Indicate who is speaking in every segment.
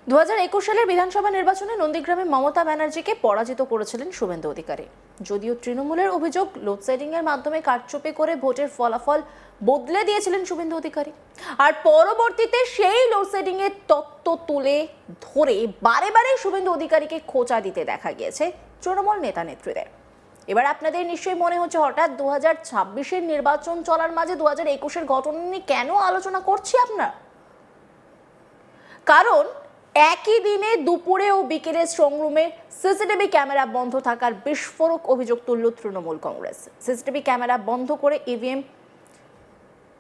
Speaker 1: 2021 সালের বিধানসভা নির্বাচনে নন্দীগ্রামে মমতা ব্যানার্জিকে পরাজিত করেছিলেন শুভেন্দু অধিকারী। যদিও তৃণমূলের অভিযোগ লোডশেডিং এর মাধ্যমে কারচুপি করে ভোটের ফলাফল বদলে দিয়েছিলেন শুভেন্দু অধিকারী, আর পরবর্তীতে সেই লোডশেডিং এর তত্ত্ব তুলে ধরে বারে বারে শুভেন্দু অধিকারীকে খোঁচা দিতে দেখা গিয়েছে তৃণমূল নেতা নেত্রীদের। এবার আপনাদের নিশ্চয়ই মনে হচ্ছে হঠাৎ 2026-এর নির্বাচন চলার মাঝে 2021-এর ঘটনা নিয়ে কেন আলোচনা করছি আপনারা। কারণ একই দিনে দুপুরে ও বিকেলে স্ট্রংরুমে সিসিটিভি ক্যামেরা বন্ধ থাকার বিস্ফোরক অভিযোগ তুলল তৃণমূল কংগ্রেস। সিসিটিভি ক্যামেরা বন্ধ করে ইভিএম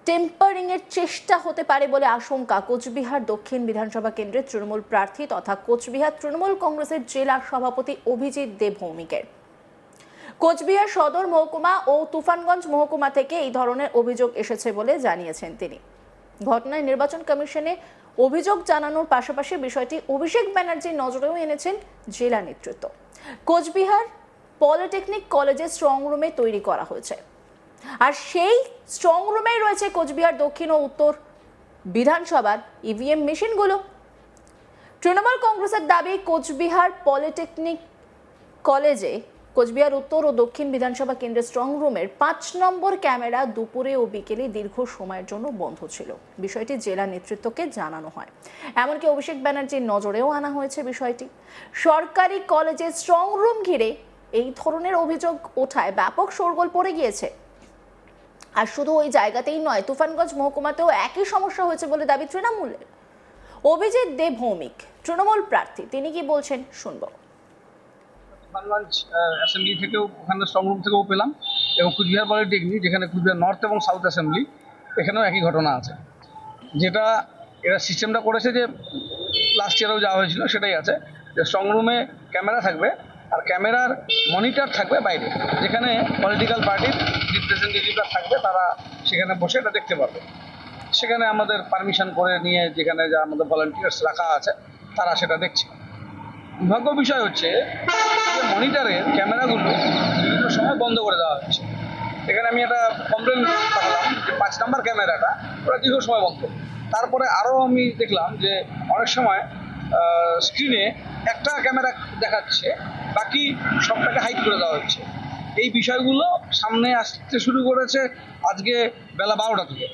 Speaker 1: টেম্পারিং এর চেষ্টা হতে পারে বলে আশঙ্কা কোচবিহার দক্ষিণ বিধানসভা কেন্দ্রের তৃণমূল প্রার্থী তথা কোচবিহার তৃণমূল কংগ্রেসের জেলা সভাপতি অভিজিৎ দেব ভৌমিকের। কোচবিহার সদর মহকুমা ও তুফানগঞ্জ মহকুমা থেকে এই ধরনের অভিযোগ এসেছে বলে জানিয়েছেন তিনি। ঘটনায় নির্বাচন কমিশনে অভিযোগ জানানোর পাশাপাশি বিষয়টি অভিষেক ব্যানার্জির নজরেও এনেছেন জেলা নেতৃত্ব। কোচবিহার পলিটেকনিক কলেজের স্ট্রং রুমে তৈরি করা হয়েছে, আর সেই স্ট্রং রুমেই রয়েছে কোচবিহার দক্ষিণ ও উত্তর বিধানসভার ইভিএম মেশিনগুলো। তৃণমূল কংগ্রেসের দাবি, কোচবিহার পলিটেকনিক কলেজে কোচবিহার উত্তর ও দক্ষিণ বিধানসভা কেন্দ্রের স্ট্রং রুমের 5 নম্বর ক্যামেরা দুপুরে ও বিকেলে দীর্ঘ সময়ের জন্য বন্ধ ছিল। বিষয়টি জেলা নেতৃত্বকে জানানো হয়, এমনকি অভিষেক ব্যানার্জির নজরেও আনা হয়েছে বিষয়টি। সরকারি কলেজের স্ট্রং রুম ঘিরে এই ধরনের অভিযোগ ওঠায় ব্যাপক শোরগোল পড়ে গিয়েছে। আর শুধু ওই জায়গাতেই নয়, তুফানগঞ্জ মহকুমাতেও একই সমস্যা হয়েছে বলে দাবি তৃণমূলের। অভিজিৎ দেব ভৌমিক তৃণমূল প্রার্থী, তিনি কি বলছেন শুনবো।
Speaker 2: তুফানগঞ্জ অ্যাসেম্বলি থেকেও ওখানে স্ট্রং রুম থেকেও পেলাম, এবং কুচবিহার পলিটেকনিক যেখানে কুচবিহার নর্থ এবং সাউথ অ্যাসেম্বলি এখানেও একই ঘটনা আছে। যেটা এরা সিস্টেমটা করেছে যে লাস্ট ইয়ারেও যাওয়া হয়েছিল সেটাই আছে, যে স্ট্রং রুমে ক্যামেরা থাকবে আর ক্যামেরার মনিটর থাকবে বাইরে, যেখানে পলিটিক্যাল পার্টির রিপ্রেজেন্টেটিভরা থাকবে, তারা সেখানে বসে এটা দেখতে পারবে। সেখানে আমাদের পারমিশন করে নিয়ে যেখানে যা আমাদের ভলান্টিয়ার্স রাখা আছে তারা সেটা দেখছে। দুর্ভাগ্য বিষয় হচ্ছে যে মনিটরের ক্যামেরাগুলো বিভিন্ন সময় বন্ধ করে দেওয়া হচ্ছে। এখানে আমি একটা কমপ্লেন পাঠালাম যে 5 নম্বর ক্যামেরাটা ওরা দীর্ঘ সময় বন্ধ। তারপরে আরও আমি দেখলাম যে অনেক সময় স্ক্রিনে একটা ক্যামেরা দেখাচ্ছে, বাকি সবটাকে হাইড করে দেওয়া হচ্ছে। এই বিষয়গুলো সামনে আসতে শুরু করেছে আজকে বেলা 12টা থেকে,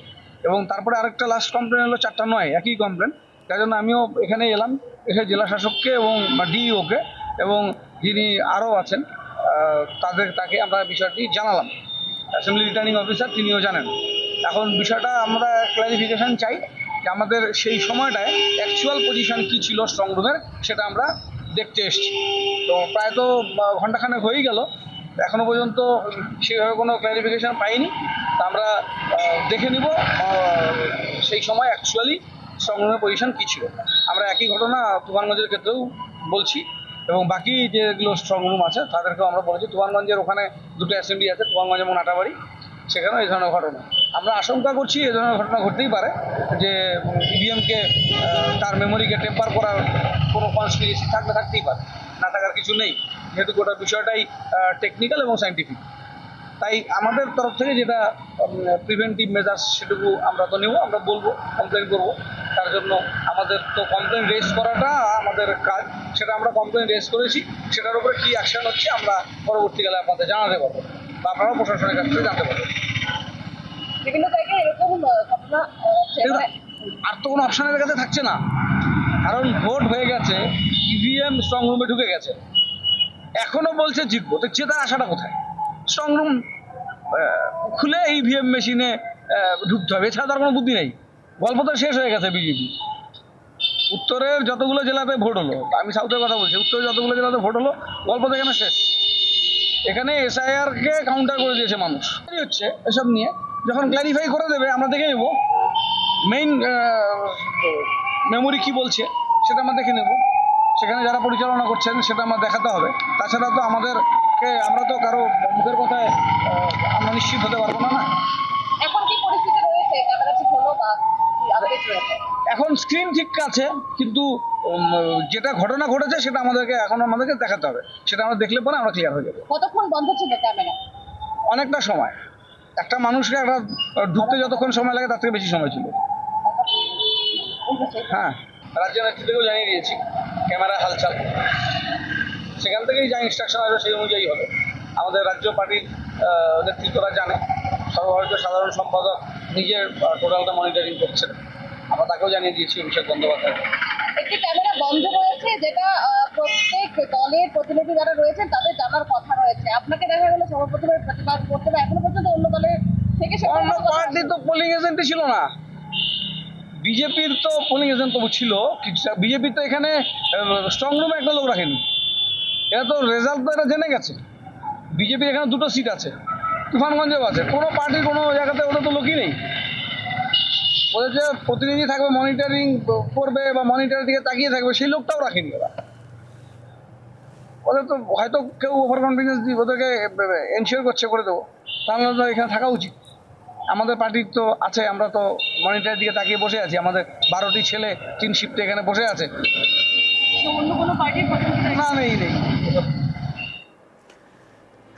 Speaker 2: এবং তারপরে আরেকটা লাস্ট কমপ্লেন হলো 4টা 9, একই কমপ্লেন। তাই জন্য আমিও এখানে এলাম, এসে জেলা শাসককে এবং ডিইওকে এবং যিনি আরও আছেন তাকে আমরা বিষয়টি জানালাম। অ্যাসেম্বলি রিটার্নিং অফিসার তিনিও জানেন। এখন বিষয়টা আমরা ক্লারিফিকেশান চাই যে আমাদের সেই সময়টায় অ্যাকচুয়াল পজিশন কী ছিল স্ট্রং রুমের, সেটা আমরা দেখতে এসেছি। তো প্রায় তো ঘণ্টাখানেক হয়েই গেল, এখনও পর্যন্ত সেভাবে কোনো ক্লারিফিকেশান পাইনি। তা আমরা দেখে নিব সেই সময় অ্যাকচুয়ালি স্ট্রং রুমের পজিশন কী ছিল। আমরা একই ঘটনা তুফানগঞ্জের ক্ষেত্রেও বলছি, এবং বাকি যেগুলো স্ট্রং রুম আছে তাদেরকেও আমরা বলেছি। তুফানগঞ্জের ওখানে 2টো অ্যাসেম্বলি আছে, তুফানগঞ্জ এবং নাটাবাড়ি, সেখানেও এই ধরনের ঘটনা। আমরা আশঙ্কা করছি এই ধরনের ঘটনা ঘটতেই পারে, যে ইভিএমকে তার মেমোরিকে টেম্পার করার কোনো কনস্পিরেসি থাকতেই পারে, না থাকার কিছু নেই, যেহেতু গোটা বিষয়টাই টেকনিক্যাল এবং সায়েন্টিফিক। তাই আমাদের তরফ থেকে যেটা প্রিভেন্টিভ মেজার্স সেটুকু আমরা তো নেব, আমরা বলবো, কমপ্লেন করবো। তার জন্য আমাদের তো কমপ্লেন রেজ করাটা আমাদের কাজ, সেটা আমরা কমপ্লেন রেজ করেছি। সেটার উপরে কী অ্যাকশন হচ্ছে আমরা পরবর্তীকালে আপনাদের জানাতে পারবো, বা আপনারাও প্রশাসনের কাছ থেকে জানতে পারবেন।
Speaker 3: বিভিন্ন জায়গায় এরকম ঘটনা
Speaker 2: আর তো কোনো অপশনের কাছে থাকছে না, কারণ ভোট হয়ে গেছে, ইভিএম স্ট্রং রুমে ঢুকে গেছে, এখনও বলছে জিতবো। তো জেতার আশাটা কোথায়? স্ট্রং রুম খুলে ইভিএম মেশিনে ঢুকতে হবে, এছাড়া তার কোনো বুদ্ধি নেই। গল্প তো শেষ হয়ে গেছে বিজেপি। উত্তরের যতগুলো জেলাতে ভোট হলো, আমি সাউথের কথা বলছি, উত্তরের যতগুলো জেলাতে ভোট হলো, গল্প তো এখানে শেষ। এখানে এসআইআরকে কাউন্টার করে দিয়েছে মানুষ। হচ্ছে এসব নিয়ে যখন ক্ল্যারিফাই করে দেবে আমরা দেখে নেব, মেইন মেমোরি কি বলছে সেটা আমরা দেখে নেব। সেখানে যারা পরিচালনা করছেন সেটা আমরা দেখাতে হবে। তাছাড়া তো আমাদেরকে, আমরা তো কারো মুখের কথায় আমরা নিশ্চিত হতে পারবো না।
Speaker 3: এখন কি পরিস্থিতি রয়েছে, ক্যামেরা ঠিক হলো বা কি আপডেট রয়েছে?
Speaker 2: এখন স্ক্রিন ঠিক আছে, কিন্তু যেটা ঘটনা ঘটেছে সেটা আমাদেরকে দেখাতে হবে। সেটা আমরা দেখলে পরে আমরা ক্লিয়ার হয়ে যাবো।
Speaker 3: কতক্ষণ বন্ধ ছিল ক্যামেরা?
Speaker 2: অনেকটা সময়। একটা মানুষকে ঢুকতে যতক্ষণ সময় লাগে তার থেকে বেশি সময় ছিল। হ্যাঁ। রাজ্য নেতৃত্বকেও জানিয়ে দিয়েছি ক্যামেরা হালচাল, সেখান থেকেই যা ইনস্ট্রাকশন আসবে সেই অনুযায়ী হবে। আমাদের রাজ্য পার্টির নেতৃত্বরা জানে, সর্বভারতীয় সাধারণ সম্পাদক নিজের টোটালটা মনিটরিং করছেন, আমরা তাকেও জানিয়ে দিয়েছি অভিষেক বন্দ্যোপাধ্যায়।
Speaker 3: একটি ক্যামেরা বন্ধ রয়েছে, যেটা প্রত্যেক দলের প্রতিনিধি যারা রয়েছেন তাদের জানার কথা রয়েছে। আপনাকে দেখা গেল সভাপতি হয়ে প্রতিবাদ করতে, বা এখনো পর্যন্ত অন্য দলের থেকে
Speaker 2: অন্য পার্টি তো পোলিং এজেন্টই ছিল না, বিজেপির তো পোলিং এজেন্ট তবু ছিল। বিজেপির তো এখানে স্ট্রং রুমে একটা লোক রাখেনি, এরা তো রেজাল্ট তো এরা জেনে গেছে। বিজেপির এখানে 2টো সিট আছে, তুফানগঞ্জেও আছে, কোনো পার্টির কোনো জায়গাতে ওদের তো লোকই নেই। ওদের যে প্রতিনিধি থাকবে, মনিটরিং করবে বা মনিটরের দিকে তাকিয়ে থাকবে, সেই লোকটাও রাখেনি ওরা। ওদের তো হয়তো কেউ ওভার কনফিডেন্স দিয়ে ওদেরকে এনশিওর করছে করে দেবো, তাহলে তো এখানে থাকা উচিত। আমাদের পার্টির তো আছে, আমরা তো মনিটরের দিকে তাকিয়ে বসে আছি, আমাদের 12টি ছেলে 3 শিফটে এখানে বসে আছে।
Speaker 3: অন্য কোনো পার্টির প্রতিনিধি
Speaker 2: না, নেই।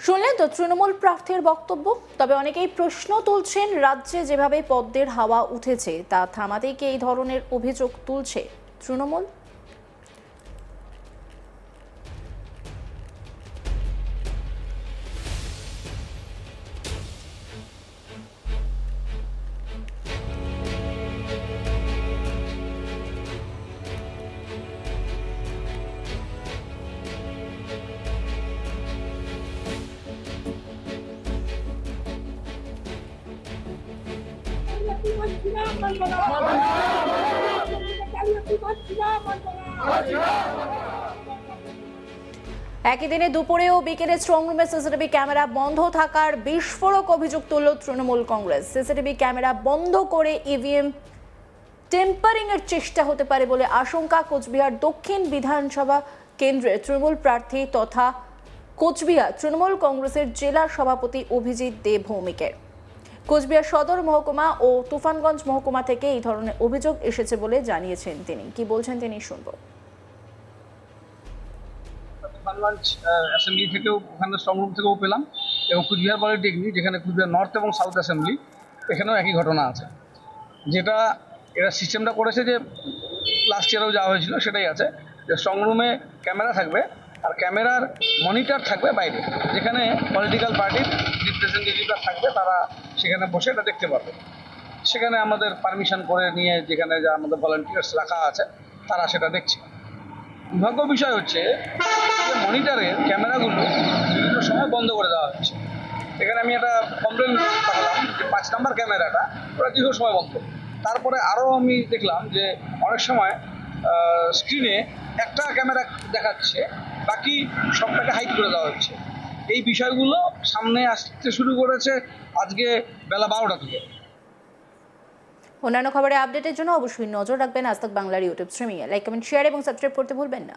Speaker 1: শুনলেন তো তৃণমূল প্রার্থীর বক্তব্য। তবে অনেকেই প্রশ্ন তুলছেন, রাজ্যে যেভাবে পদ্মের হাওয়া উঠেছে তা থামাতেই কি এই ধরনের অভিযোগ তুলছে তৃণমূল? একই দিনে দুপুরে ও বিকেলে স্ট্রংরুমে সিসিটিভি ক্যামেরা বন্ধ থাকার বিস্ফোরক অভিযোগ তুলল তৃণমূল কংগ্রেস। সিসিটিভি ক্যামেরা বন্ধ করে ইভিএম টেম্পারিং এর চেষ্টা হতে পারে বলে আশঙ্কা কোচবিহার দক্ষিণ বিধানসভা কেন্দ্রের তৃণমূল প্রার্থী তথা কোচবিহার তৃণমূল কংগ্রেসের জেলা সভাপতি অভিজিৎ দে ভৌমিকের। কোচবিহার সদর মহকুমা ও তুফানগঞ্জ মহকুমা থেকে এই ধরনের অভিযোগ এসেছে বলে জানিয়েছেন তিনি। কি বলছেন তিনি শুনবো।
Speaker 2: তুফানগঞ্জ অ্যাসেম্বলি থেকেও, ওখানে স্ট্রং রুম থেকেও পেলাম, এবং কুচবিহার পলিটেকনিক যেখানে কুচবিহার নর্থ এবং সাউথ অ্যাসেম্বলি, এখানেও একই ঘটনা আছে। যেটা এরা সিস্টেমটা করেছে যে লাস্ট ইয়ারেও যাওয়া হয়েছিল, সেটাই আছে যে স্ট্রং রুমে ক্যামেরা থাকবে আর ক্যামেরার মনিটর থাকবে বাইরে, যেখানে পলিটিক্যাল পার্টির রিপ্রেজেন্টেটিভরা থাকবে, তারা সেখানে বসে এটা দেখতে পারবে। সেখানে আমাদের পারমিশন করে নিয়ে যেখানে যা আমাদের ভলান্টিয়ার্স রাখা আছে তারা সেটা দেখছে। দুর্ভাগ্য বিষয় হচ্ছে যে মনিটরের ক্যামেরাগুলো বিভিন্ন সময় বন্ধ করে দেওয়া হচ্ছে। এখানে আমি একটা কমপ্লেন পাঠালাম যে 5 নম্বর ক্যামেরাটা ওরা দীর্ঘ সময় বন্ধ। তারপরে আরও আমি দেখলাম যে অনেক সময় স্ক্রিনে একটা ক্যামেরা দেখাচ্ছে, বাকি সবটাকে হাইড করে দেওয়া হচ্ছে। এই বিষয়গুলো সামনে আসতে শুরু করেছে আজকে বেলা 12টা থেকে।
Speaker 1: অন্যান্য খবরে আপডেটের জন্য অবশ্যই নজর রাখবেন আজ তাক বাংলার ইউটিউব স্ট্রিমিংয়ে। লাইক, কমেন্ট, শেয়ার এবং সাবস্ক্রাইব করতে ভুলবেন না।